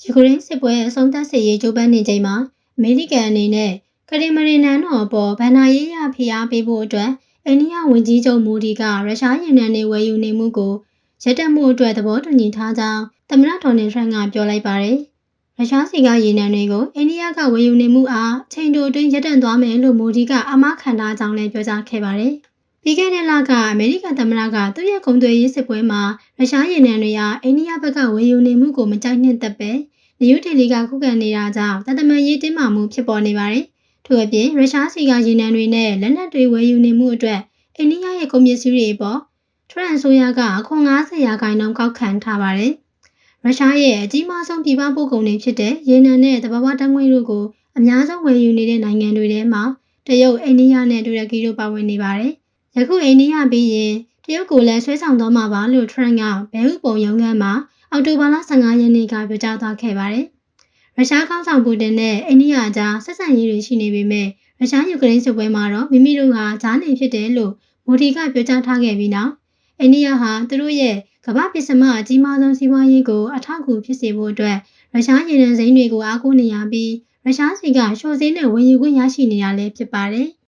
ယူကရိန်းစစ်ပွဲအဆုံးသတ်စေရေးကြိုးပမ်းနေချိန်မှာအမေရိကန်အနေနဲ့ကရင်မရီနန်တော်အပေါ်ဗန်နာရေးရဖိအားပေးဖို့အတွက်အိန္ဒိယဝန်ကြီးချုပ်မိုဒီကရုရှားရေနံတွေဝယ်ယူနေမှုကိုရပ်တန့်မှုအတွက်သဘောတူညီထားကြောင်းသမ္မတဒေါ်နယ်ထရန့်ကပြောလိုက်ပါတယ်။ရုရှားစီကရေနံတွေကိုအိန္ဒိယကဝယ်ယူနေမှုအားအချိန်တိုအတွင်းရပ်တန့်သွားမယ်လို့မိုဒီကအမှားခံထားကြောင်းလည်းပြောကြားခဲ့ပါတယ်။ပြီးခဲ့တဲ့လကအမေရိကန်သမ္မတကသူ့ရဲ့ကုန်သွယ်ရေးစစ်ပွဲမှာရုရှားရေနံတွေအားအိန္ဒိယဘက်ကဝယ်ယူနေမှုကိုမကြိုက်နှစ်သက်ပဲနယူးဒေလီကခုခံနေတာကြောင့်တမန်ရေးတင်းမာမှုဖြစ်ပေါ်နေပါတယ်။ထို့အပြင်ရုရှားစီကရေနံတွေနဲ့လက်နက်တွေဝယ်ယူနေမှုအတွက်အိန္ဒိယရဲ့ကုန်ပစ္စည်းတွေအပေါ်ထရန့်အစိုးရကအခွန်90%ကောက်ခံထားပါတယ်။ရုရှားရဲ့အကြီးမားဆုံးပြည်ပပို့ကုန်တွေဖြစ်တဲ့ရေနံနဲ့သဘာဝဓာတ်ငွေ့တို့ကိုအများဆုံးဝယ်ယူနေတဲ့နိုင်ငံတွေထဲမှာတရုတ်၊အိန္ဒိယနဲ့တူရကီတို့ပါဝင်နေပါတယ်။ယခုအိန္ဒိယပြီးရင်တရုတ်ကိုလည်းဆွဲဆောင်သွားမှာပါလို့ထရန့်ကဘဲဥပုံရုံးခန်းမှာအောက်တိုဘာလ15ရက်နေ့ကပြောကြားသွားခဲ့ပါတယ်။ရုရှားခေါင်းဆောင်ပူတင်နဲ့အိန္ဒိယအကြားဆက်ဆံရေးတွေရှိနေပေမဲ့ရုရှားယူကရိန်းစစ်ပွဲမှာတော့မိမိတို့ဟာကြားနေဖြစ်တယ်လို့မိုဒီကပြောကြားထားခဲ့ပြီးနောက်အိန္ဒိယဟာသူတို့ရဲ့ကမ္ဘာပစ္စမအကြီးမားဆုံးစီးပွားရေးကိုအထောက်အကူဖြစ်စေဖို့အတွက်ရုရှားရေနံစိမ်းတွေကိုအားကိုးနေရပြီးရုရှားစီကလျှော့ဈေးနဲ့ဝယ်ယူခွင့်ရရှိနေတာလည်းဖြစ်ပါတယ်။